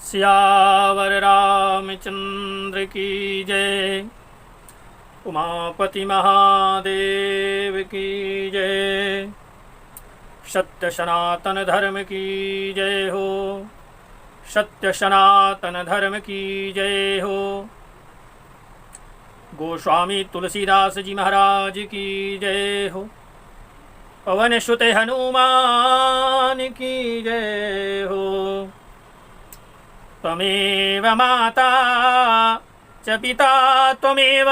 सियावर रामचंद्र की जय। उमापति महादेव की जय। सत्य सनातन धर्म की जय हो। सत्य सनातन धर्म की जय हो। गोस्वामी तुलसीदास जी महाराज की जय हो। पवन सुत हनुमान की जय हो। त्वमेव माता च पिता त्वमेव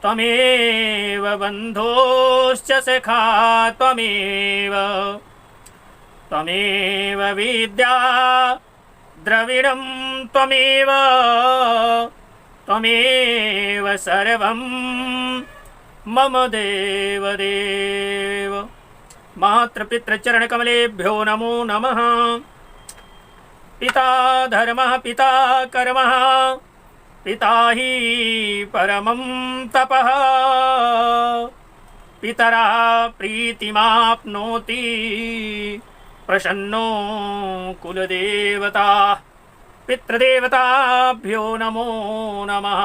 त्वमेव बन्धुश्च सखा त्वमेव त्वमेव विद्या द्रविणं त्वमेव त्वमेव सर्वं मम देवदेव। मातृपितृचरणकमलेभ्यो नमो नमः। पिता धर्मः पिता कर्मः पिता हि परमं तपः। पितरः प्रीतिमाप्नोति प्रसन्नो कुलदेवता। पितृदेवताभ्यो नमो नमः।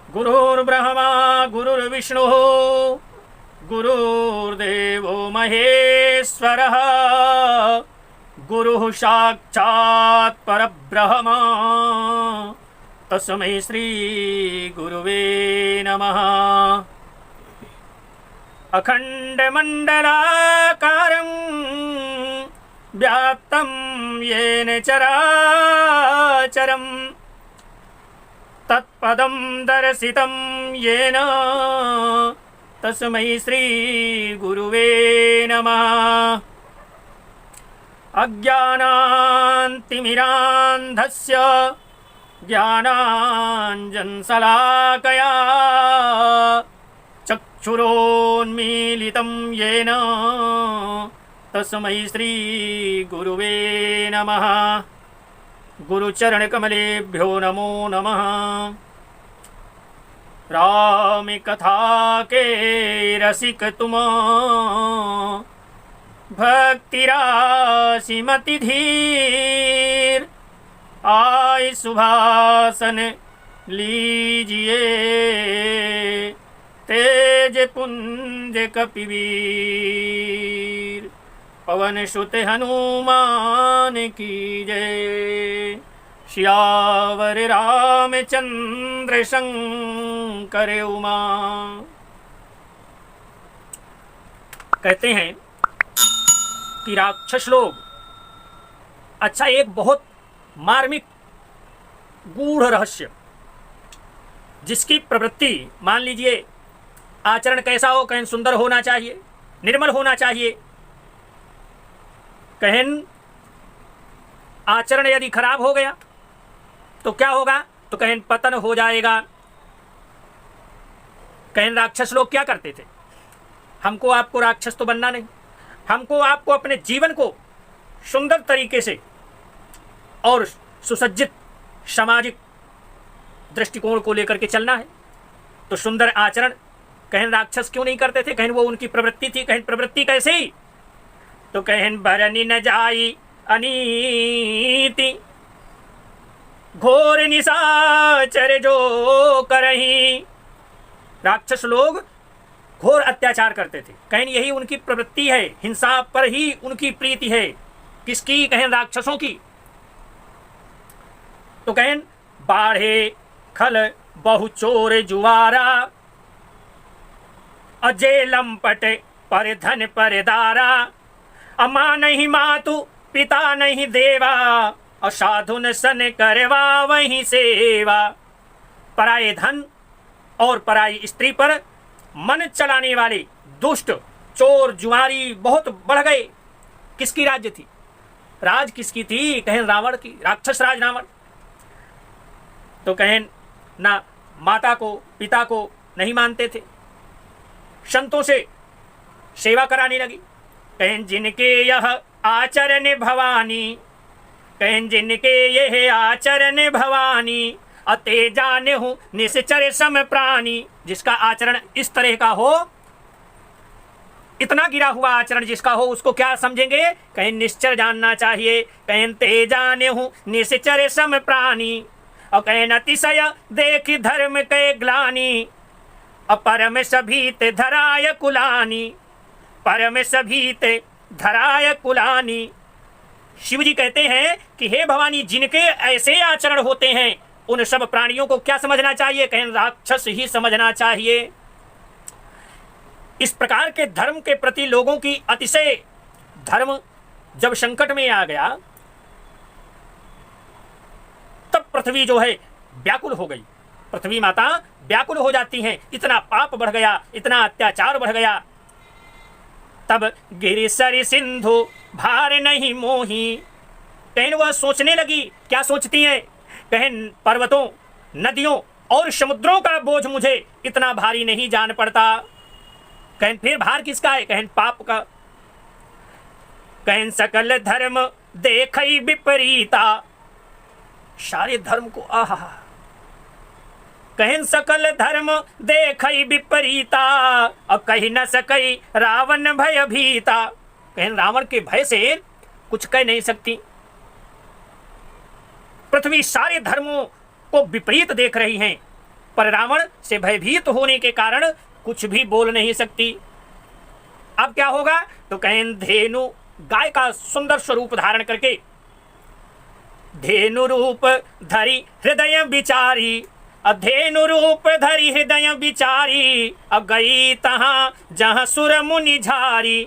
गुरुर्ब्रह्मा गुरुर्विष्णुः गुरुर्देवो महेश्वरः। गुरुः साक्षात् परब्रह्म तस्मै श्री गुरुवे नमः। अखण्डमण्डलाकारं व्याप्तं येन चराचरं तत्पदं दर्शितं येन तस्मै श्री गुरुवे नमः। अज्ञानान्तिमिरान्धस्य ज्ञानाञ्जनशलाकया चक्षुरोन्मीलितं येन तस्मै श्री गुरुवे नमः। गुरुचरणकमलेभ्यो नमो नमः। राम कथा के रसिक तुम भक्ति राशि मति धीर। आय सुभासन लीजिए तेज पुंज कपिवीर। पवन सुत हनुमान की जय। श्यावर रामचंद्र शंकर उमा। कहते हैं कि राक्षस लोग, अच्छा एक बहुत मार्मिक गूढ़ रहस्य, जिसकी प्रवृत्ति मान लीजिए आचरण कैसा हो, कहीं सुंदर होना चाहिए, निर्मल होना चाहिए, कहीं आचरण यदि खराब हो गया तो क्या होगा, तो कहीं पतन हो जाएगा। कहीं राक्षस लोग क्या करते थे, हमको आपको राक्षस तो बनना नहीं, हमको आपको अपने जीवन को सुंदर तरीके से और सुसज्जित सामाजिक दृष्टिकोण को लेकर के चलना है। तो सुंदर आचरण कहीं राक्षस क्यों नहीं करते थे, कहीं वो उनकी प्रवृत्ति थी। कहीं प्रवृत्ति कैसे ही, तो कहीं भरनी न जाई अनीति घोर निशाचर जो करही। राक्षस लोग घोर अत्याचार करते थे, कहीं यही उनकी प्रवृत्ति है, हिंसा पर ही उनकी प्रीति है। किसकी, कहीं राक्षसों की। तो कहीं बाढ़े खल बहु चोर जुआरा अजय लंपट पर धन पर दारा। अमाँ नहीं मातु पिता नहीं देवा असाधुन सन करवा वहीं सेवा। पराये धन और पराई स्त्री पर मन चलाने वाले दुष्ट चोर जुआरी बहुत बढ़ गए। किसकी राज्य थी, राज किसकी थी, कहीं रावण की, राक्षस राज रावण। तो कहीं ना माता को पिता को नहीं मानते थे, संतों से सेवा कराने लगी। कहीं जिनके यह आचरण भवानी, कहीं जिनके यह आचरण भवानी अते जाने हूँ निश्चर सम प्राणी। जिसका आचरण इस तरह का हो, इतना गिरा हुआ आचरण जिसका हो उसको क्या समझेंगे? कहीं निश्चर जानना चाहिए, कहीं ते जाने हूँ निश्चर सम प्राणी, और कहीं अतिशय देख धर्म के ग्लानी, परम सभीत धराय कुलानी, परम सभीत धराय कुलानी। शिव जी कहते हैं कि हे भवानी, जिनके ऐसे आचरण होते हैं उन सब प्राणियों को क्या समझना चाहिए? कहीं राक्षस ही समझना चाहिए। इस प्रकार के धर्म के प्रति लोगों की अतिशय, धर्म जब संकट में आ गया तब पृथ्वी जो है व्याकुल हो गई, पृथ्वी माता व्याकुल हो जाती हैं, इतना पाप बढ़ गया, इतना अत्याचार बढ़ गया। तब गिरिसर सिंधु भार नहीं मोही, कहीं वह सोचने लगी, क्या सोचती हैं? कहीं पर्वतों, नदियों और समुद्रों का बोझ मुझे इतना भारी नहीं जान पड़ता। कहीं फिर भार किसका है? कहीं पाप का। कहीं सकल धर्म देखई विपरीता, सारे धर्म को आहा, कहीं सकल धर्म देखई विपरीता, अब कहीं न सकई रावण भय भीता, कहीं रावण के भय से कुछ कह नहीं सकती। पृथ्वी सारे धर्मों को विपरीत देख रही हैं, पर रावण से भयभीत होने के कारण कुछ भी बोल नहीं सकती। अब क्या होगा? तो कहीं धेनु, गाय का सुंदर स्वरूप धारण करके, धेनु रूप धरी हृदय विचारी, धेनु रूप धरी हृदय विचारी, अब गई तहां जहां सुर मुनि झारी।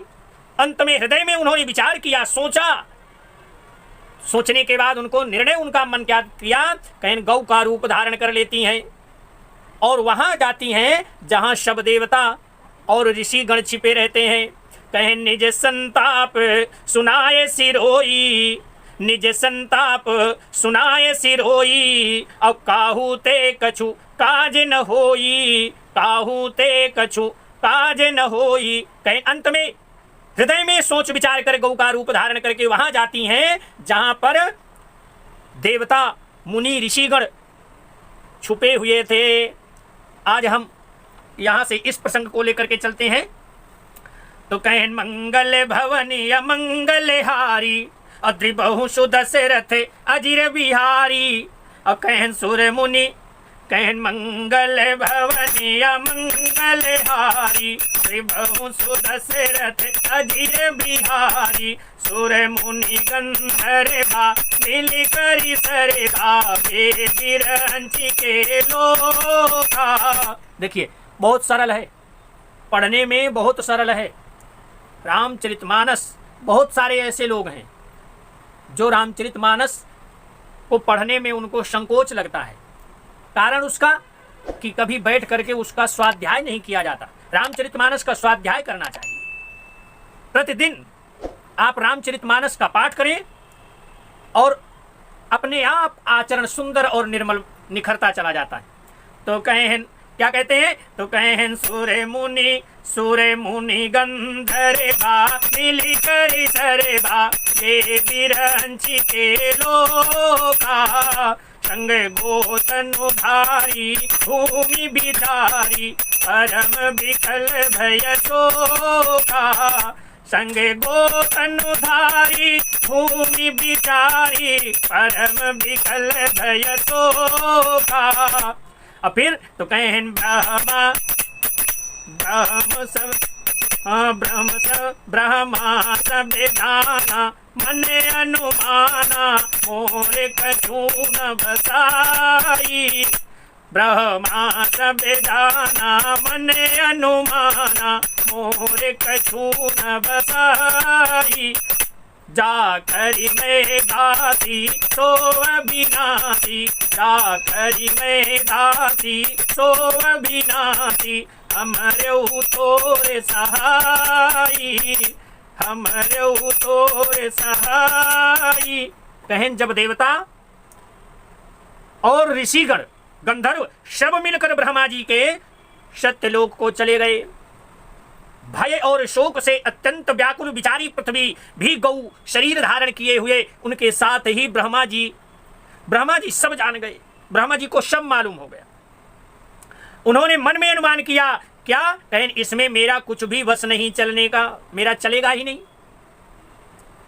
अंत में हृदय में उन्होंने विचार किया, सोचा, सोचने के बाद उनको निर्णय, उनका मन क्या किया? कहीं गौ का रूप धारण कर लेती हैं और वहां जाती हैं जहां शब देवता और ऋषि गण छिपे रहते हैं। कहीं निज संताप सुनाए सिरोई, निज संताप सुनाए सिरोई, अब काहू ते कछु काज न होई, काहू ते कछु काज न होई। कहीं अंत में हृदय में सोच विचार कर गौ का रूप धारण करके वहां जाती हैं जहां पर देवता मुनि ऋषिगण छुपे हुए थे। आज हम यहां से इस प्रसंग को लेकर के चलते हैं। तो कहें मंगल भवन अमंगल हारी, अद्रिबहु सुदशरथ अजिर बिहारी, और कहें सुर मुनि, कहें मंगल भवन अमंगल हारी, त्रिभुवन सुदशरथ अजिर बिहारी, सुर मुनि गंधर्वा मिली करी सरदा, बिरंची के लोका। देखिए बहुत सरल है, पढ़ने में बहुत सरल है। रामचरितमानस, बहुत सारे ऐसे लोग हैं जो रामचरितमानस को पढ़ने में उनको संकोच लगता है। कारण उसका कि कभी बैठ करके उसका स्वाध्याय नहीं किया जाता। रामचरितमानस का स्वाध्याय करना चाहिए। प्रतिदिन आप रामचरितमानस का पाठ करें और अपने आप आचरण सुंदर और निर्मल निखरता चला जाता है। तो कहें, क्या कहते हैं? तो कहें सूर्य मुनि गंधर्वा मिली करी सरवा, ये बिरंची के लोका, संग गोतनुधारी भूमि बिचारी, परम विकल भय शोका, संग गोतनुधारी भूमि बिचारी, परम विकल भय शोका। और फिर तो कहें ब्रह्मा सब जाना, मन अनुमाना, मोर कछु न बसाई, ब्रह्मा सब जाना, मन अनुमाना, मोर कछु न बसाई, जाकरि मैं दासी सो अविनाशी, जाकरि मैं दासी सो अविनाशी, हमरे तोरे सहाई, हमरे तोरे सहाई। कहें जब देवता और ऋषिगण गंधर्व सब मिलकर ब्रह्मा जी के सत्यलोक को चले गए, भय और शोक से अत्यंत व्याकुल विचारी पृथ्वी भी गौ शरीर धारण किए हुए उनके साथ ही ब्रह्मा जी सब जान गए। ब्रह्मा जी को सब मालूम हो गया। उन्होंने मन में अनुमान किया क्या? कहें इसमें मेरा कुछ भी वश नहीं चलने का, मेरा चलेगा ही नहीं।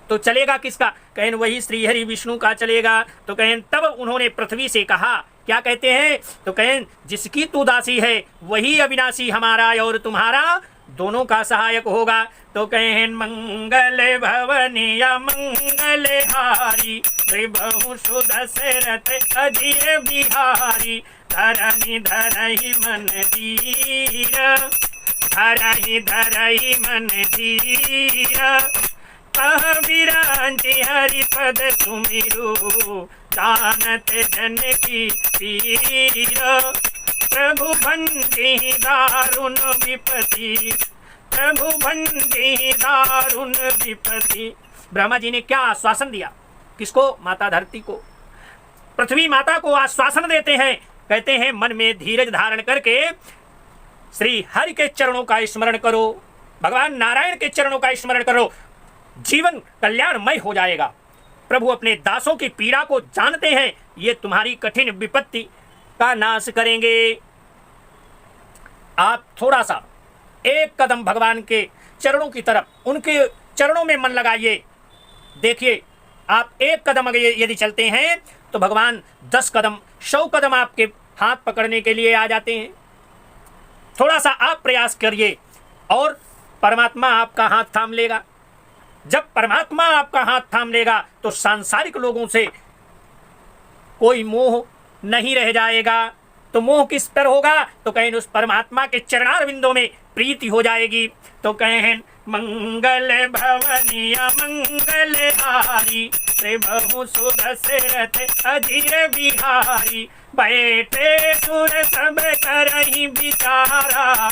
तो चलेगा किसका? कहें वही श्री हरि विष्णु का चलेगा। तो कहें तब उन्होंने पृथ्वी से कहा, क्या कहते हैं? तो कहें जिसकी तू दासी है वही अविनाशी हमारा और तुम्हारा दोनों का सहायक होगा। तो कहें मंगल भवनिया मंगल हारी, त्रिभुवन सुदशरथ अजिर बिहारी, धरनी धरहि मन धीर, धरहि धरहि मन धीर, कह बिरांची हरिपद सुमिरु, जानत जन की पीर, प्रभु भंजी दारुण विपति, प्रभु भंजी दारुण विपति। ब्रह्मा जी ने क्या आश्वासन दिया? किसको? माता धरती को। पृथ्वी माता को आश्वासन देते हैं, कहते हैं मन में धीरज धारण करके श्री हरि के चरणों का स्मरण करो, भगवान नारायण के चरणों का स्मरण करो, जीवन कल्याणमय हो जाएगा। प्रभु अपने दासों की पीड़ा को जानते हैं, ये तुम्हारी कठिन विपत्ति का नाश करेंगे। आप थोड़ा सा एक कदम भगवान के चरणों की तरफ, उनके चरणों में मन लगाइए। देखिए आप एक कदम यदि चलते हैं तो भगवान 10 कदम 100 कदम आपके हाथ पकड़ने के लिए आ जाते हैं। थोड़ा सा आप प्रयास करिए और परमात्मा आपका हाथ थाम लेगा। जब परमात्मा आपका हाथ थाम लेगा तो सांसारिक लोगों से कोई मोह नहीं रह जाएगा। तो मोह किस पर होगा? तो कहें उस परमात्मा के चरणारविंदों में प्रीति हो जाएगी। तो कहें मंगल भवनिया मंगल हारी, त्रिभुवन सुदशरथ अजिर बिहारी, बैठे सुर सब करहि विचारा,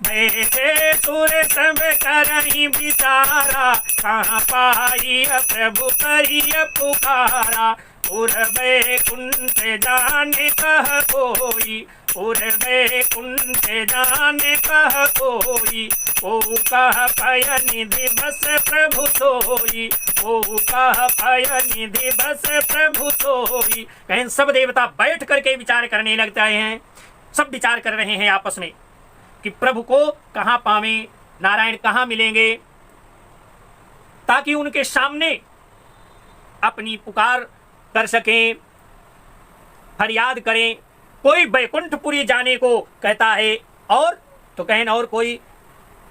बैठे सुर सब करहि विचारा, कहाँ पाई प्रभु करिय पुकारा, पूर्वे कुंठ जाने कह कोई, पूर्वे कुंठ जाने कह कोई, ओ कह पय निधि बस प्रभु सोई, ओ कह पय निधि बस प्रभु सोई। कहें सब देवता बैठ करके विचार करने लगते हैं, सब विचार कर रहे हैं आपस में कि प्रभु को कहाँ पावे, नारायण कहाँ मिलेंगे, ताकि उनके सामने अपनी पुकार कर सकें, फरियाद करें। कोई बैकुंठपुरी जाने को कहता है, और तो कहें और कोई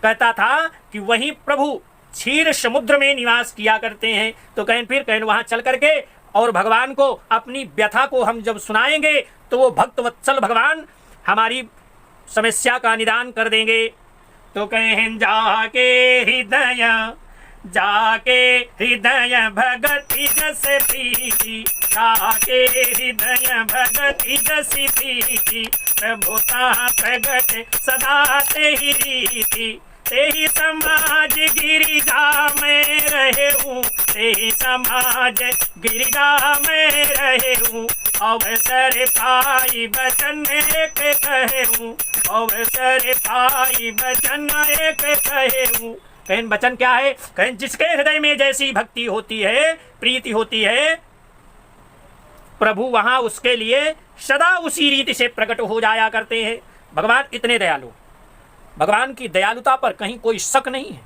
कहता था कि वहीं प्रभु क्षीर समुद्र में निवास किया करते हैं। तो कहें फिर कहें वहां चल करके और भगवान को अपनी व्यथा को हम जब सुनाएंगे तो वो भक्त वत्सल भगवान हमारी समस्या का निदान कर देंगे। तो कहें जाके हृदय, जाके हृदय भगति जस प्रीति, जाके हृदय भगति जस प्रीति, प्रभुता प्रगट सदा तेहि रीति, तेहि समाज गिरिजा में रहूं, तेहि समाज गिरिजा में रहूं, अवसर पाई बचन एक कहूं, अवसर पाई बचन एक कहूं। कहें वचन क्या है? कहें जिसके हृदय में जैसी भक्ति होती है, प्रीति होती है, प्रभु वहां उसके लिए सदा उसी रीति से प्रकट हो जाया करते हैं। भगवान इतने दयालु, भगवान की दयालुता पर कहीं कोई शक नहीं है।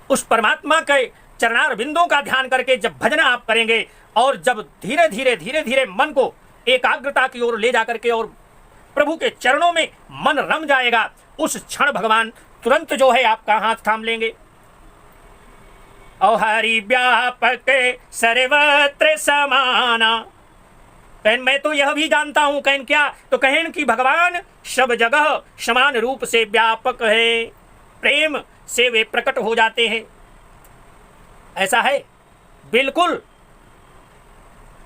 उस परमात्मा के चरणार बिंदों का ध्यान करके जब भजन आप करेंगे और जब धीरे धीरे मन को एकाग्रता की ओर ले जाकर के और प्रभु के चरणों में मन रम जाएगा, उस क्षण भगवान तुरंत जो है आपका हाथ थाम लेंगे। और हरि व्यापक सर्वत्र समाना। कहन मैं तो यह भी जानता हूं, कहन क्या? तो कहन कि भगवान सब जगह समान रूप से व्यापक है, प्रेम से वे प्रकट हो जाते हैं। ऐसा है, बिल्कुल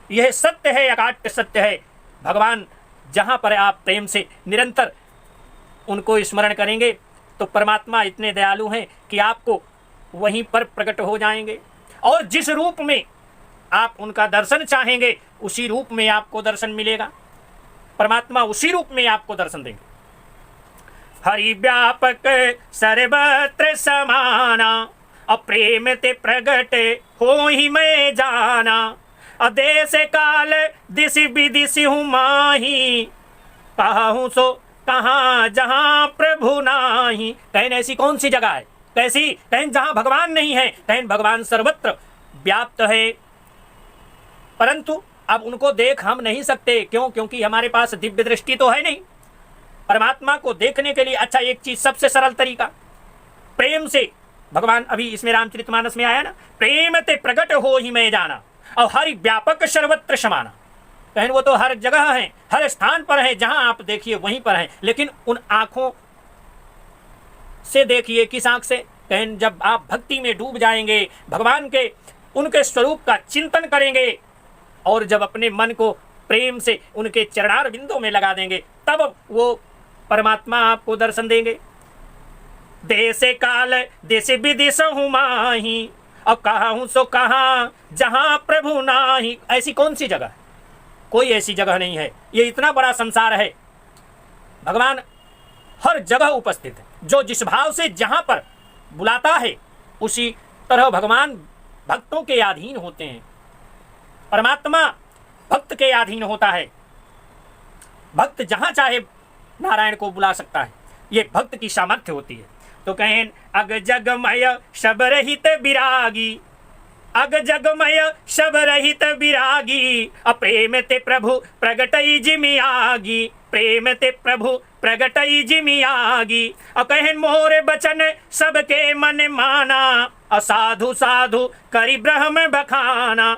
यह सत्य है, अकाट्य सत्य है। भगवान जहां पर आप प्रेम से निरंतर उनको स्मरण करेंगे तो परमात्मा इतने दयालु हैं कि आपको वहीं पर प्रकट हो जाएंगे, और जिस रूप में आप उनका दर्शन चाहेंगे उसी रूप में आपको दर्शन मिलेगा। परमात्मा उसी रूप में आपको दर्शन देंगे। हरि व्यापक सर्वत्र समाना, अप्रेम ते प्रगट हो ही मैं जाना, अदेश काल दिशि विदिशि हूँ माही, कहूँ सो कहाँ जहाँ प्रभु नाही। कहें ऐसी कौन सी जगह है, कैसी? कहें जहाँ भगवान नहीं है। कहें भगवान सर्वत्र व्याप्त है, परंतु अब उनको देख हम नहीं सकते। क्यों? क्योंकि हमारे पास दिव्य दृष्टि तो है नहीं। परमात्मा को देखने के लिए अच्छा एक चीज, सबसे सरल तरीका, प्रेम से भगवान, अभी इसमें रामचरितमानस में आया ना, प्रेम ते प्रकट हो ही मैं जाना और हरि व्यापक सर्वत्र समाना। कहें वो तो हर जगह है, हर स्थान पर है, जहां आप देखिए वहीं पर है, लेकिन उन आंखों से देखिए। किस आंख से? कहें जब आप भक्ति में डूब जाएंगे, भगवान के उनके स्वरूप का चिंतन करेंगे और जब अपने मन को प्रेम से उनके चरणार बिंदों में लगा देंगे, तब वो परमात्मा आपको दर्शन देंगे। देशे काल देशे विदेश हूँ माही, और कहा हूँ सो कहा जहां प्रभु नाही। ऐसी कौन सी जगह? कोई ऐसी जगह नहीं है। ये इतना बड़ा संसार है, भगवान हर जगह उपस्थित है। जो जिस भाव से जहां पर बुलाता है, उसी तरह भगवान भक्तों के अधीन होते हैं। परमात्मा भक्त के अधीन होता है। भक्त जहां चाहे नारायण को बुला सकता है। ये भक्त की सामर्थ्य होती है। तो कहें अग जगमय शब रहित विरागी, अग जगमय शब रहित विरागी, अप्रेम ते प्रभु प्रगटई जिमियागी, प्रेम ते प्रभु प्रगटई जिमियागी। और कहें मोर बचन सबके मन माना, असाधु साधु करी ब्रह्म बखाना।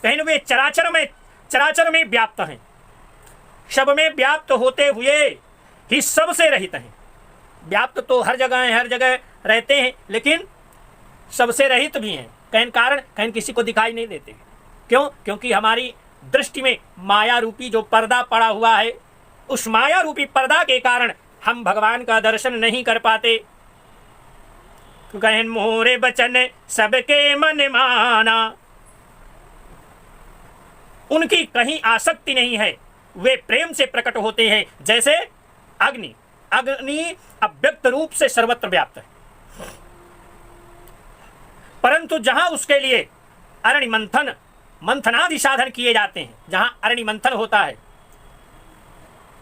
कहें वे चराचर में व्याप्त हैं, सब में व्याप्त होते हुए ही सबसे रहित हैं। व्याप्त तो हर जगह है, हर जगह रहते हैं, लेकिन सबसे रहित भी हैं। कहें कारण? कहें किसी को दिखाई नहीं देते। क्यों? क्योंकि हमारी दृष्टि में माया रूपी जो पर्दा पड़ा हुआ है, उस माया रूपी पर्दा के कारण हम भगवान का दर्शन नहीं कर पाते। तो कहें मोरे बचन सबके मन माना, उनकी कहीं आसक्ति नहीं है, वे प्रेम से प्रकट होते हैं। जैसे अग्नि, अग्नि अव्यक्त रूप से सर्वत्र व्याप्त है, परंतु जहां उसके लिए अरणि मंथनादि साधन किए जाते हैं, जहां अरणि मंथन होता है,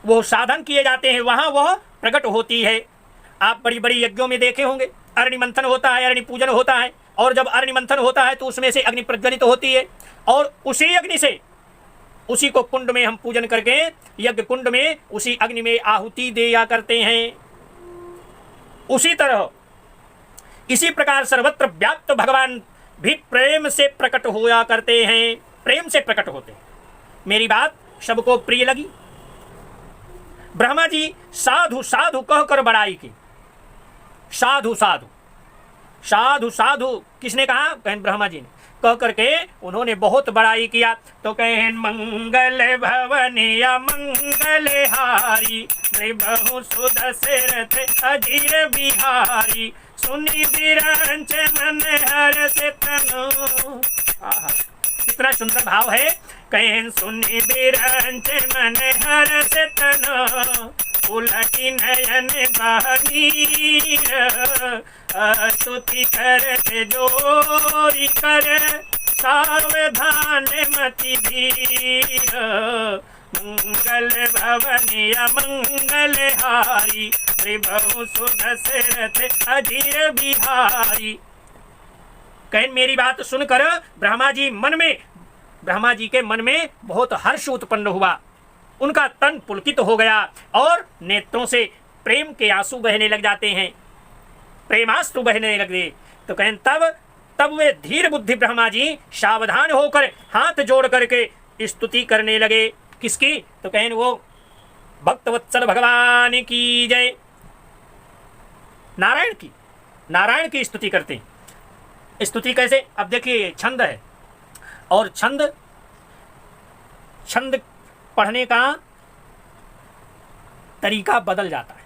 वो साधन किए जाते हैं, वहां वह प्रकट होती है। आप बड़ी बड़ी यज्ञों में देखे होंगे, अरणि मंथन होता है, अरणि पूजन होता है, और जब अरणि मंथन होता है तो उसमें से अग्नि प्रज्वलित होती है, और उसी अग्नि से, उसी को कुंड में हम पूजन करके यज्ञ कुंड में उसी अग्नि में आहुति दिया करते हैं। उसी तरह इसी प्रकार सर्वत्र व्याप्त भगवान भी प्रेम से प्रकट होया करते हैं, प्रेम से प्रकट होते हैं। मेरी बात सबको प्रिय लगी? ब्रह्मा जी साधु साधु कहकर बड़ाई की। साधु साधु साधु साधु किसने कहा? कहें ब्रह्मा जी ने कह करके उन्होंने बहुत बड़ाई किया। तो कहें मंगल भवनिया मंगल हारी, बहु सुदशरथ अजीर बिहारी, सुनी बिरंच मन हर से तनु। कितना सुंदर भाव है। कहें सुनी बिरंच मन हर से तनु, उलटी नयन बहनीर, स्तुति करते जोरी कर सावधान मति धीर, मंगल भवनिया मंगल हारी, बहु सुदशरथ अजीर बिहारी। कहें मेरी बात सुनकर ब्रह्मा जी के मन में बहुत हर्ष उत्पन्न हुआ। उनका तन पुलकित हो गया और नेत्रों से प्रेम के आंसू बहने लग जाते हैं, प्रेमाश्रु बहने लगे। तो कहें तब वे धीर बुद्धि ब्रह्मा जी सावधान होकर हाथ जोड़ करके स्तुति करने लगे। किसकी? तो कहें वो भक्तवत्सल भगवान की जय, नारायण की स्तुति करते हैं। स्तुति कैसे? अब देखिए छंद है, और छंद पढ़ने का तरीका बदल जाता है।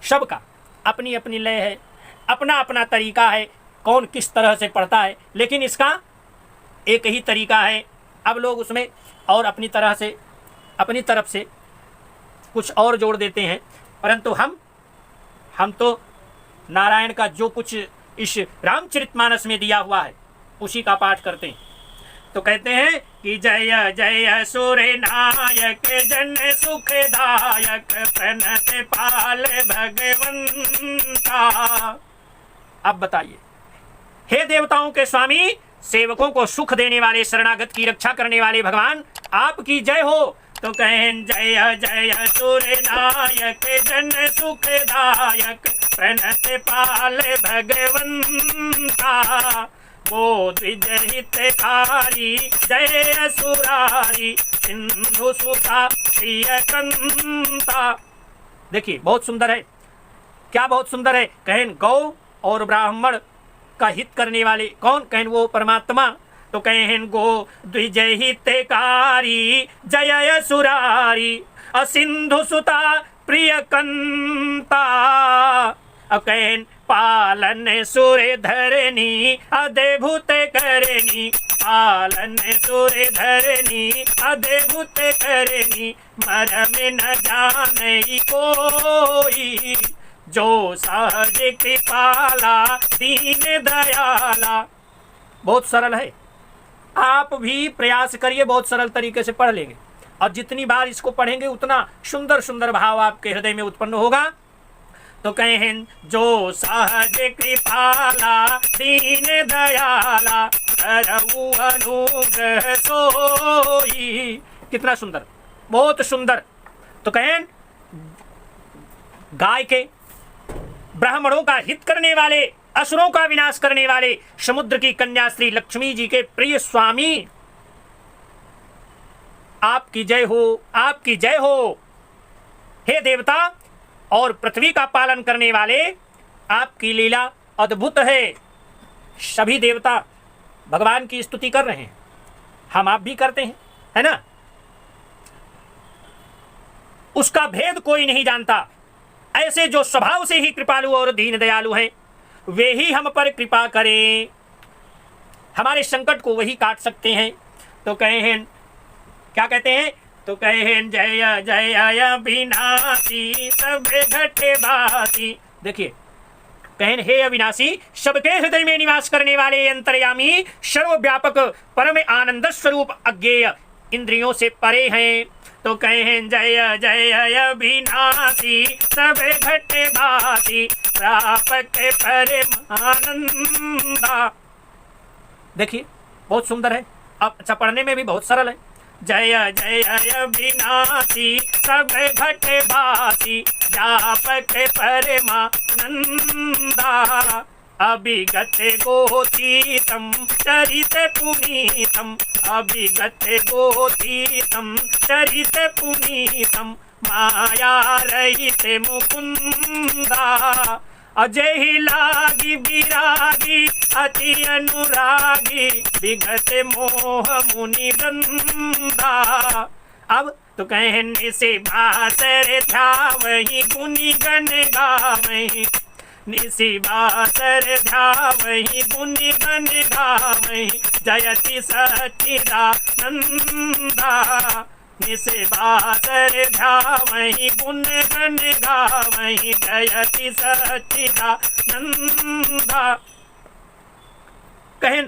सबका अपनी अपनी लय है, अपना अपना तरीका है, कौन किस तरह से पढ़ता है, लेकिन इसका एक ही तरीका है। अब लोग उसमें और अपनी तरफ से कुछ और जोड़ देते हैं, परंतु हम तो नारायण का जो कुछ इस रामचरितमानस में दिया हुआ है उसी का पाठ करते हैं। तो कहते हैं कि जय जय सूर्य नायक जन सुखदायक प्रणत पाल भगवंता। अब बताइए, हे देवताओं के स्वामी, सेवकों को सुख देने वाले, शरणागत की रक्षा करने वाले भगवान, आपकी जय हो। तो कहें जय जय सूर्य नायक जन सुखदायक प्रणत पाल भगवंता। वो द्विज हितकारी जय असुरारी सिंधु सुता प्रियकंता। देखिए बहुत सुंदर है, क्या बहुत सुंदर है। कहें गौ और ब्राह्मण का हित करने वाले कौन? कहें वो परमात्मा। तो कहें गो द्विज हितकारी जय असुरारी असिंधु सुता प्रियकंता। अब कहें पालन सूर्य धरनी अद्भुत करनी, पालन सूर्य धरनी अद्भुत करनी, मरम न जाने कोई, जो सहज कृपाला दीन दयाला। बहुत सरल है, आप भी प्रयास करिए, बहुत सरल तरीके से पढ़ लेंगे और जितनी बार इसको पढ़ेंगे उतना सुंदर सुंदर भाव आपके हृदय में उत्पन्न होगा। तो कहें जो सहज कृपाला दीन दयाला करऊ अनुग्रह सोई। कितना सुंदर, बहुत सुंदर। तो कहें गाय के, ब्राह्मणों का हित करने वाले, असुरों का विनाश करने वाले, समुद्र की कन्या श्री लक्ष्मी जी के प्रिय स्वामी, आपकी जय हो, आपकी जय हो। हे देवता और पृथ्वी का पालन करने वाले, आपकी लीला अद्भुत है। सभी देवता भगवान की स्तुति कर रहे हैं, हम आप भी करते हैं, है ना। उसका भेद कोई नहीं जानता। ऐसे जो स्वभाव से ही कृपालु और दीन दयालु हैं, वे ही हम पर कृपा करें, हमारे संकट को वही काट सकते हैं। तो कहें, क्या कहते हैं? तो कहें जय जय अविनाशी सब घटे बासी। देखिए, कहें हे अविनाशी, सबके हृदय में निवास करने वाले अंतर्यामी, सर्वव्यापक परम आनंद स्वरूप, अज्ञेय, इंद्रियों से परे हैं। तो कहें जय जय अविनाशी सब घटे बासी, प्रापक परमानंदा। देखिए बहुत सुंदर है। अब अच्छा, पढ़ने में भी बहुत सरल है। जय जय अविनाशी सब घट बासी, व्यापक परमानंदा। अभिगत गोतीतम चरित पुनीतम, अभिगत गोतीतम चरित पुनीतम, माया रहित मुकुंदा। अजय ही लागी विरागी अति अनुरागी, विगत मोह मुनि वृंदा। अब तो कहने से बासर ध्यावहि गुनि गण गावहि, निसी बासर ध्यावहि गुनि गण गावहि, जयति सच्चिदानंदा। निसे बासर ध्यावहि गुण गण गावहि, जयति सच्चिदानंदा। कहें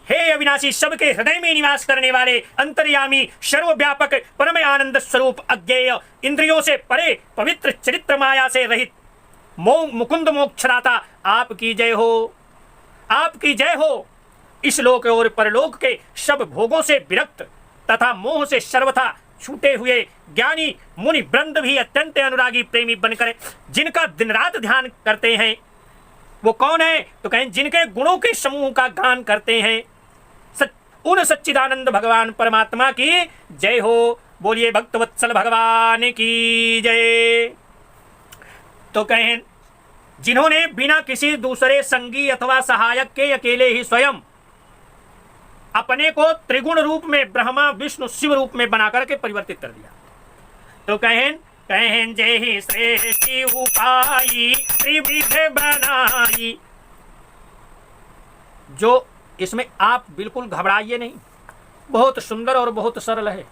हे अविनाशी, सबके हृदय में निवास करने वाले, अंतर्यामी, सर्वव्यापक, परम आनंद स्वरूप, अज्ञेय, इंद्रियों से परे, पवित्र चरित्र माया से रहित, मुकुंद मोक्षदाता, आपकी जय हो, आपकी जय हो। इस लोक और परलोक के सब भोगों से विरक्त तथा मोह से सर्वथा छूटे हुए ज्ञानी मुनि वृंद भी अत्यंत अनुरागी प्रेमी बनकर जिनका दिन रात ध्यान करते हैं, वो कौन है? तो कहें जिनके गुणों के समूह का गान करते हैं, उन सच्चिदानंद भगवान परमात्मा की जय हो। बोलिए भक्तवत्सल भगवान की जय। तो कहें जिन्होंने बिना किसी दूसरे संगी अथवा सहायक के अकेले ही स्वयं अपने को त्रिगुण रूप में ब्रह्मा विष्णु शिव रूप में बना करके परिवर्तित कर दिया। तो कहें जय ही श्रेष्ठ उपाई त्रिविध बनाई। जो इसमें आप बिल्कुल घबराइए नहीं, बहुत सुंदर और बहुत सरल है।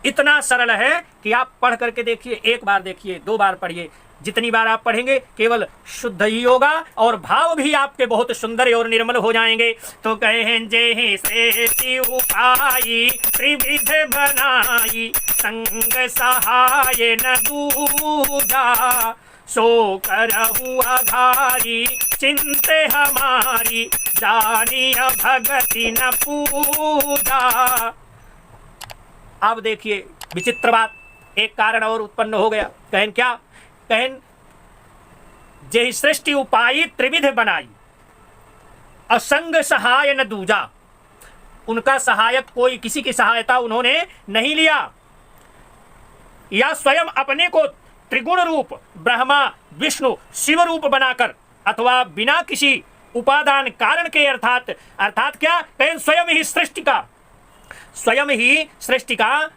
इतना सरल है कि आप पढ़ करके देखिए, एक बार देखिए, दो बार पढ़िए, जितनी बार आप पढ़ेंगे केवल शुद्ध ही होगा और भाव भी आपके बहुत सुंदर और निर्मल हो जाएंगे। तो कहें जे से उपाई त्रिविध बनाई, संग सहाय न दूजा, सो करहु आधारी चिंते हमारी, जानिय भगति न पूजा। अब देखिए विचित्र बात, एक कारण और उत्पन्न हो गया। कहन क्या? कहन जे सृष्टि उपाई त्रिविध बनाई, असंग सहाय न दूजा। उनका सहायक कोई, किसी की सहायता उन्होंने नहीं लिया, या स्वयं अपने को त्रिगुण रूप ब्रह्मा विष्णु शिव रूप बनाकर, अथवा बिना किसी उपादान कारण के, अर्थात क्या? कहन स्वयं ही सृष्टि का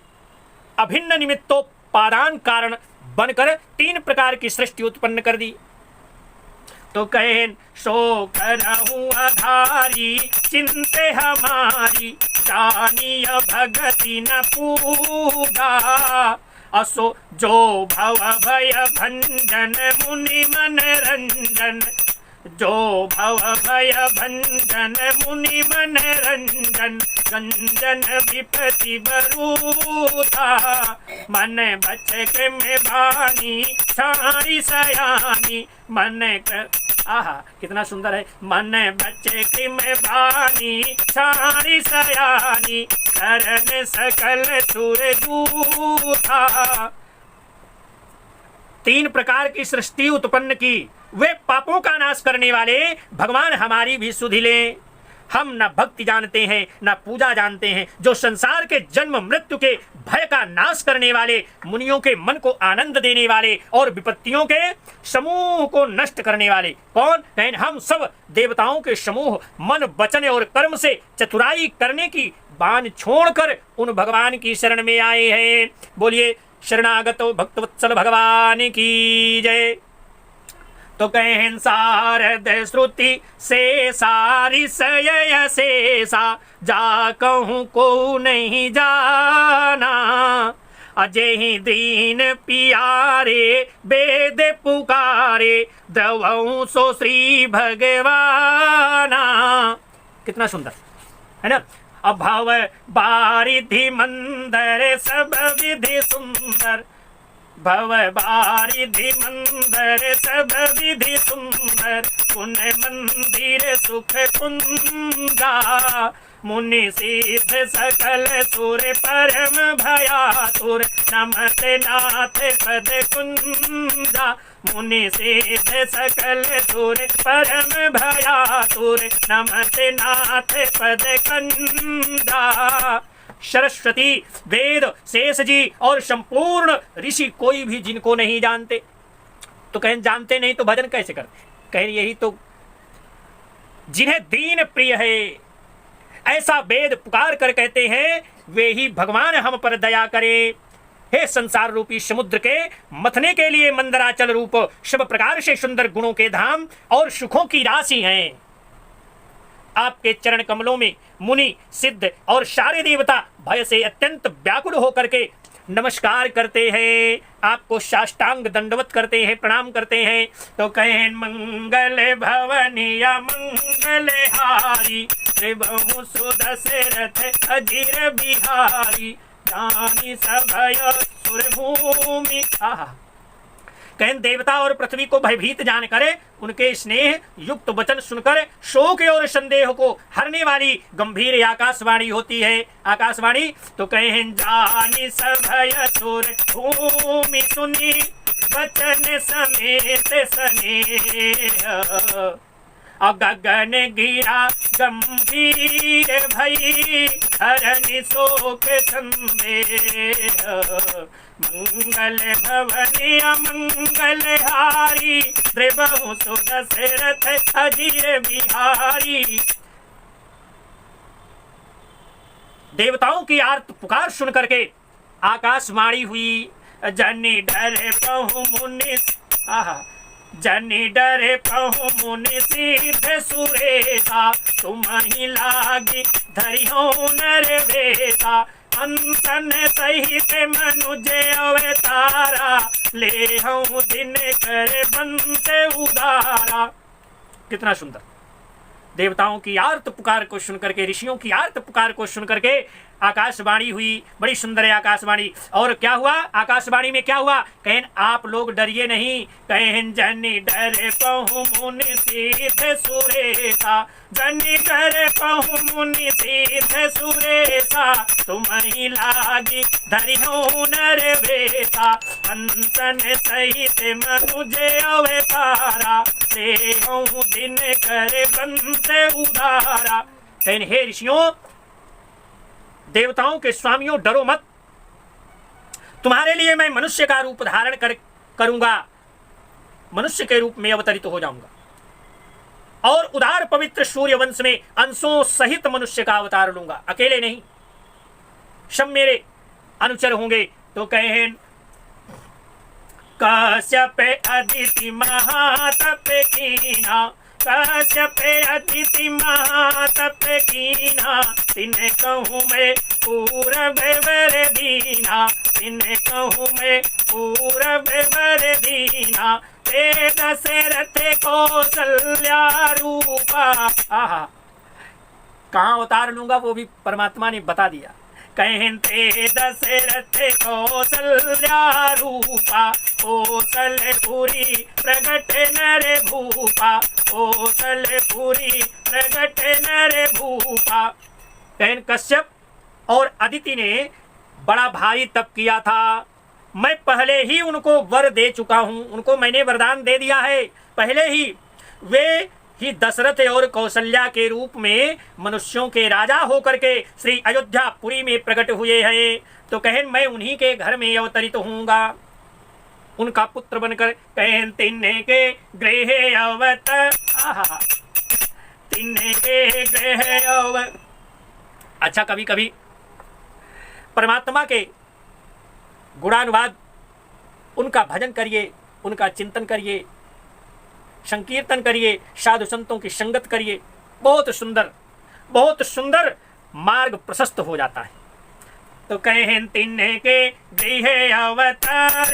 अभिन्न निमित्तोपादान कारण बनकर 3 प्रकार की सृष्टि उत्पन्न कर दी। तो कहें सो करहु आधारी चिंते हमारी, जानिय भगति न पूजा, असो जो भव भय भंजन मुनि मन रंजन, जो भव भय भंजन मुनि मन रंजन, गंजन विपति बरूथा, मन बचक में भानी छाई सयानी, आहा कितना सुंदर है। मन बचक में भानी छाई सयानी, करन सकल सुर दूथा। 3 प्रकार की सृष्टि उत्पन्न की, वे पापों का नाश करने वाले भगवान हमारी भी सुधि लें। हम न भक्ति जानते हैं न पूजा जानते हैं, जो संसार के जन्म मृत्यु के भय का नाश करने वाले, मुनियों के मन को आनंद देने वाले और विपत्तियों के समूह को नष्ट करने वाले। कौन? कहें हम सब देवताओं के समूह मन वचन और कर्म से चतुराई करने की बान छोड़कर उन भगवान की शरण में आए हैं। बोलिए शरणागतो भक्तवत्सल भगवान की जय। तो कहें सारद श्रुति से सारी सय शेषा, जा कहूँ को नहीं जाना, अजय ही दीन पियारे वेद पुकारे, द्रवहु सो श्री भगवाना। कितना सुंदर है ना। अभाव बारिधि मंदर सब विधि सुंदर, भव बारिधि मंदर सब विधि सुंदर, पुण्य मंदिर सुख कुंजा, मुनि सिद्ध सकल सुर परम भयातुर, नमत नाथ पद कुंजा, मुनि सिद्ध सकल सुर परम भयातुर, नमत नाथ पद कुंजा। सरस्वती, वेद, शेष जी और संपूर्ण ऋषि कोई भी जिनको नहीं जानते। तो कहें जानते नहीं तो भजन कैसे करते? कहें यही तो जिन्हें दीन प्रिय है, ऐसा वेद पुकार कर कहते हैं, वे ही भगवान हम पर दया करे। हे संसार रूपी समुद्र के मथने के लिए मंदराचल रूप सब प्रकार से सुंदर गुणों के धाम और सुखों की राशि हैं। आपके चरण कमलों में मुनि सिद्ध और सारे देवता भय से अत्यंत व्याकुल होकर के नमस्कार करते हैं, आपको साष्टांग दंडवत करते हैं, प्रणाम करते हैं। तो कहें मंगल भवनीय मंगल हारी, त्रिभुवन सुदशरथ अजीर बिहारी, जानी सभय सुरभूमि। आहा, कहें देवता और पृथ्वी को भयभीत जान करे, उनके स्नेह युक्त वचन सुनकर शोक और संदेह को हरने वाली गंभीर आकाशवाणी होती है। आकाशवाणी तो कहें जानी सभय सुर भूमि सुनी, वचन समेत स्नेह, गगन गिरा गंभीर भई, हरनि शोक संदेह, मंगल भवनीय मंगल हारी, त्रिभुवन सुदशरथ अजीर बिहारी। देवताओं की आर्त पुकार सुन करके आकाशवाणी हुई, जनि डर पहु मुनि, आहा, जनि डरे पहु मुनि सिद्ध सुरेता, तुम ही लागी धरियो नर वेता, हंसन सहित मनुज अवतारा, ले हूँ दिन कर बंस उदारा। कितना सुंदर। देवताओं की आर्त पुकार को सुन करके, ऋषियों की आर्त पुकार को सुन करके आकाशवाणी हुई। बड़ी सुंदर है आकाशवाणी। और क्या हुआ आकाशवाणी में, क्या हुआ? कहें आप लोग डरिए नहीं, कहें जनी डरे पहु मुनि सिद्ध सुरेशा, जनी डरे पहु मुनि सिद्ध सुरेशा, तुम्हें लागी धरियो नर वेशा, हंसन सहित मनुज अवतारा, देहु दिन कर बंस उदारा। कहें हे ऋषियों, देवताओं के स्वामियों, डरो मत, तुम्हारे लिए मैं मनुष्य का रूप धारण करूंगा, मनुष्य के रूप में अवतरित हो जाऊंगा और उदार पवित्र सूर्य वंश में अंशों सहित मनुष्य का अवतार लूंगा, अकेले नहीं, सब मेरे अनुचर होंगे। तो कहें कश्यप अदिति महातप कीना, कश्यप अदिति महातप कीना, तिन्हें कहूँ मैं पूरब वर दीना, तिन्हें कहूँ मैं पूरब वर दीना, ते दशरथ कौशल्या रूपा। आहा, कहाँ अवतार लूंगा वो भी परमात्मा ने बता दिया। कहें ते दशरथ कौशल्या रूपा, कौशलपुरी प्रगट नर भूपा, कौशलपुरी प्रगट नर भूपा। कहें कश्यप और अदिति ने बड़ा भारी तप किया था, मैं पहले ही उनको वर दे चुका हूं, उनको मैंने वरदान दे दिया है पहले ही। वे ही दशरथ और कौशल्या के रूप में मनुष्यों के राजा होकर के श्री अयोध्यापुरी में प्रकट हुए हैं। तो कहें मैं उन्हीं के घर में अवतरित होऊंगा, उनका पुत्र बनकर। कहें तिन्ने के गृह अवत, तिन्ने के गृह अवत। अच्छा, कभी कभी परमात्मा के गुणानुवाद, उनका भजन करिए, उनका चिंतन करिए, संकीर्तन करिए, साधु संतों की संगत करिए, बहुत सुंदर मार्ग प्रशस्त हो जाता है। तो कहें तिन्ने के गृह अवतार,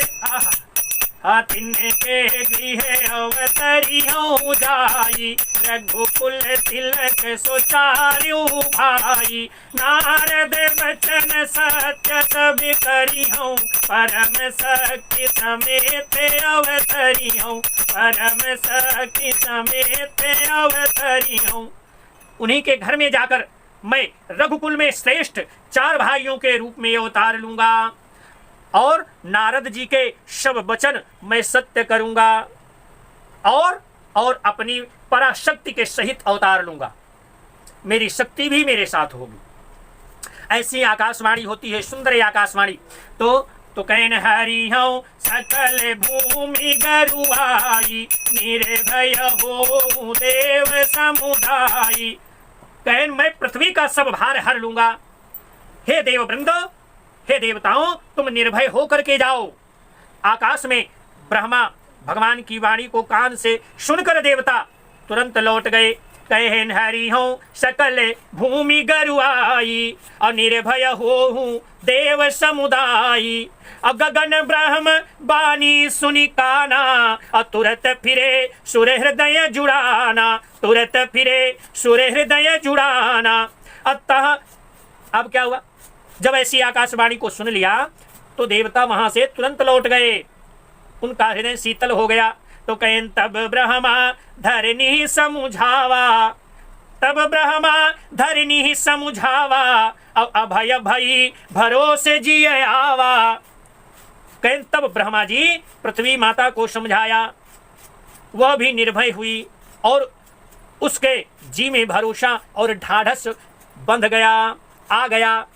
तिन्ने के गृह अवतरियो जाई, रघुकुल तिलक सुचार्यो भाई, नारद बचन सत्य सब करियो, परम सखी समेत अवतरियो, परम सखी समेत अवतरियो। उन्हीं के घर में जाकर मैं रघुकुल में श्रेष्ठ 4 भाइयों के रूप में अवतार लूंगा और नारद जी के सब वचन मैं सत्य करूंगा और अपनी पराशक्ति के सहित अवतार लूंगा, मेरी शक्ति भी मेरे साथ होगी। ऐसी आकाशवाणी होती है, सुंदर आकाशवाणी। तो कहन हरि हूँ सकल भूमि गरुआई, निर्भय हो देव समुदायी। कहन मैं पृथ्वी का सब भार हर लूंगा। हे देव वृंद, हे देवताओं, तुम निर्भय होकर के जाओ। आकाश में ब्रह्मा भगवान की वाणी को कान से सुनकर देवता तुरंत लौट गए। कहन हरि हूँ सकल भूमि गरुआई, और निर्भय हो देव समुदायी। गगन ब्रह्म बानी सुनि काना, और तुरंत फिरे सुर हृदय जुड़ाना, तुरंत फिरे सुर हृदय जुड़ाना। अतः अब क्या हुआ, जब ऐसी आकाशवाणी को सुन लिया तो देवता वहां से तुरंत लौट गए, उनका हृदय शीतल हो गया। तो कहें तब ब्रह्मा धरनी समुझावा, तब ब्रह्मा धरनी समुझावा, अब अभय भई भरोसे जी आवा। कहें तब ब्रह्मा जी पृथ्वी माता को समझाया, वह भी निर्भय हुई और उसके जी में भरोसा और ढाढ़स बंध गया, आ गया।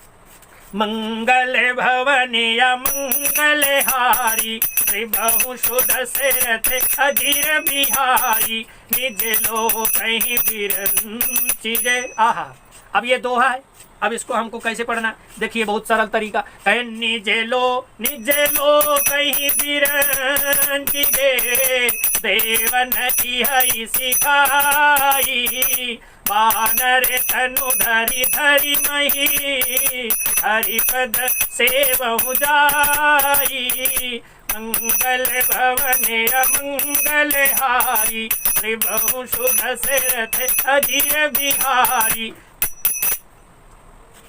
मंगल भवनीय मंगल हारी, त्रिभु सुदशरथ अजीर बिहारी, निज लो कहीं बिरंचिज। आहा, अब ये दोहा है, अब इसको हमको कैसे पढ़ना, देखिए बहुत सरल तरीका है। निज लो कहीं बिरंचिजे, देवन की हई सिखाई, वानर तनु धरि धरि मही हरिपद सेवहु जाई मंगल भवन अमंगल हारी त्रिभुवन सुदशरथ अजिर बिहारी।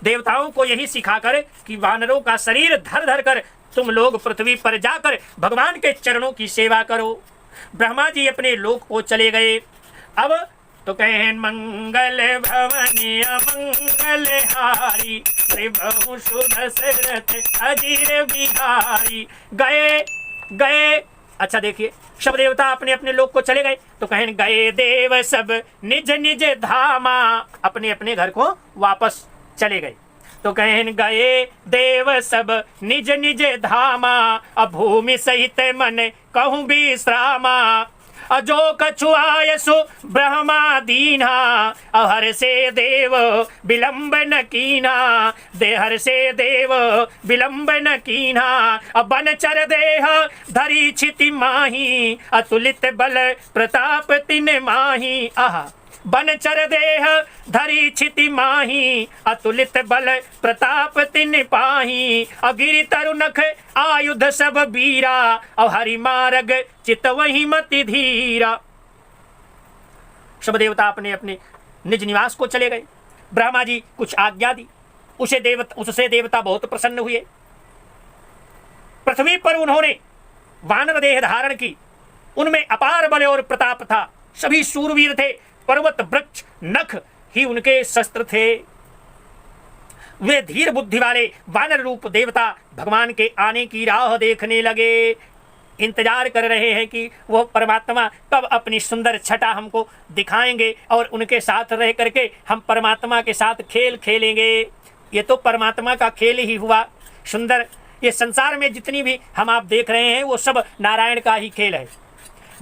देवताओं को यही सिखाकर कि वानरों का शरीर धर धर कर तुम लोग पृथ्वी पर जाकर भगवान के चरणों की सेवा करो। ब्रह्मा जी अपने लोक को चले गए। अब तो कहें मंगल भवन अमंगल हारी त्रिभुवन सुदशरथ अजिर बिहारी। गए गए अच्छा देखिए, सब देवता अपने अपने लोक को चले गए तो कहें गए देव सब निज निज धामा, अपने अपने घर को वापस चले गए। तो कहें गए देव सब निज निज धामा, भूमि सहित मन कहूँ विश्रामा। अजो कछु आयसु ब्रह्मा दीना, हर से देव विलंब न कीना। देहर से देव विलंब न कीना। बनचर देह धरी छिति माही, अतुलित बल प्रताप तिन माही। आहा, बनचर देह धरी छिति माही, अतुलित बल प्रताप तिन पाही। अगिरि तरुनख आयुध सब बीरा, और हरि मार्ग चित वही मति धीरा। सब देवता अपने अपने निज निवास को चले गए। ब्रह्मा जी कुछ आज्ञा दी, उससे देवता बहुत प्रसन्न हुए। पृथ्वी पर उन्होंने वानर देह धारण की। उनमें अपार बल और प्रताप था। सभी शूरवीर थे। पर्वत वृक्ष नख ही उनके शस्त्र थे। वे धीर बुद्धि वाले वानर रूप देवता भगवान के आने की राह देखने लगे। इंतजार कर रहे हैं कि वह परमात्मा कब अपनी सुंदर छटा हमको दिखाएंगे और उनके साथ रह करके हम परमात्मा के साथ खेल खेलेंगे। ये तो परमात्मा का खेल ही हुआ सुंदर। ये संसार में जितनी भी हम आप देख रहे हैं वो सब नारायण का ही खेल है।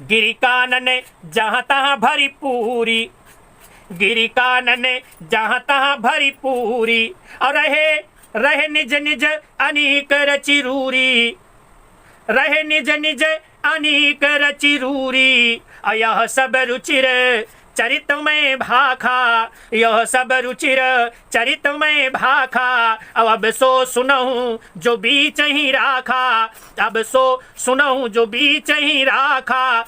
गिरि कानन जहाँ तहाँ भरी पूरी, गिरि कानन जहाँ तहाँ भरी पूरी। और रहे रहे निज निज अनेक रचिरूरी, रहे निज निज अनेक रचिरूरी। यह सब रुचिर चरित में भाखा, यह सब रुचिर चरित में भाखा। अब सो सुनहूं जो बीच ही राखा, अब सो सुनहूं जो बीच ही राखा।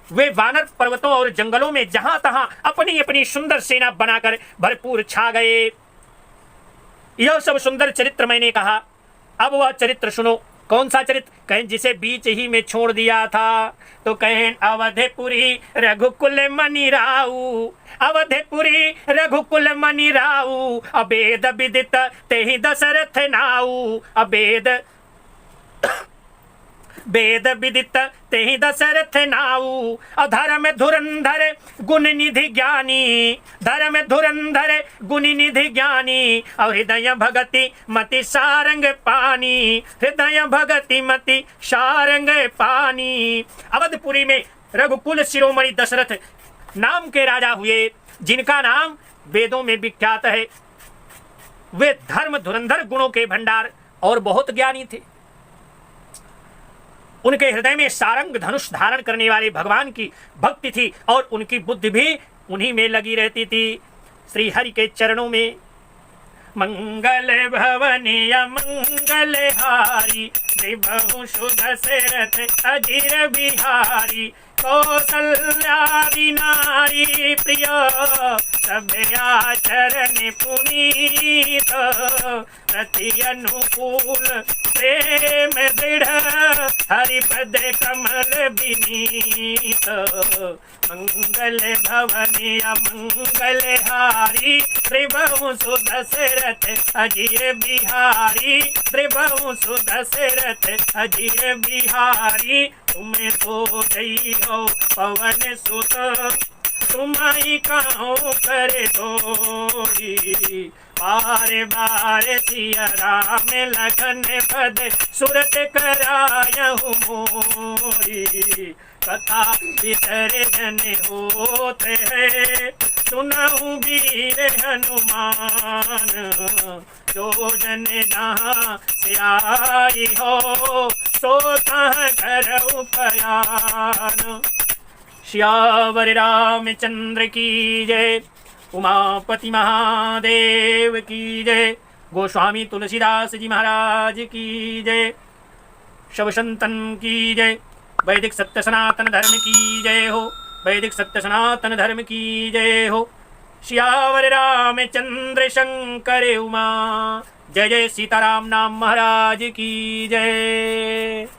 वे वानर पर्वतों और जंगलों में जहां तहां अपनी अपनी सुंदर सेना बनाकर भरपूर छा गए। यह सब सुंदर चरित्र मैंने कहा। अब वह चरित्र सुनो। कौन सा चरित्र? कहें जिसे बीच ही में छोड़ दिया था। तो कहें अवधपुरी रघुकुल मणि राऊ, अवधपुरी रघुकुल मणि राऊ। अभेद विदित तेहि दशरथ नाऊ, अभेद वेद विदित तेहि दशरथ नाऊ। अधर्म धुरंधर गुण निधि ज्ञानी, धर्म धुरंधर गुण निधि ज्ञानी। और हृदय भगति मति सारंग पानी, हृदय भगति मति सारंग पानी। अवधपुरी में रघुकुल शिरोमणि दशरथ नाम के राजा हुए, जिनका नाम वेदों में विख्यात है। वे धर्म धुरंधर गुणों के भंडार और बहुत ज्ञानी थे। उनके हृदय में सारंग धनुष धारण करने वाले भगवान की भक्ति थी और उनकी बुद्धि भी उन्हीं में लगी रहती थी। श्री हरि के चरणों में मंगल भवन अमंगल हारी, त्रिभुवन सुदशरथ अजिर बिहारी। कौसल्यादि नारी प्रिय, सब आचरण पुनीत। प्रति अनुकूल प्रेम दृढ़, हरिपद कमल विनीत। मंगल भवन अमंगल हारी, त्रिभुवन सुदशरथ अजिर बिहारी। त्रिभुवन सुदशरथ अजिर बिहारी। तुम्हें तो दई हो पवन सुत, तुम्हारी काहू कर दोरी। बार बार सिया राम लखन पद, सुरत करायहु मोरी। कथा विसर्जन होते है, सुनहु वीर हनुमान। जो जन जहाँ से आई हो, सो तहाँ करऊ पयान। श्यावर रामचंद्र की जय। उमापति महादेव की जय। गोस्वामी तुलसीदास जी महाराज की जय। शव संतन की जय। वैदिक सत्य सनातन धर्म की जय हो। वैदिक सत्य सनातन धर्म की जय हो। सियावर रामचंद्र शंकर उमा। जय जय सीताराम नाम महाराज की जय।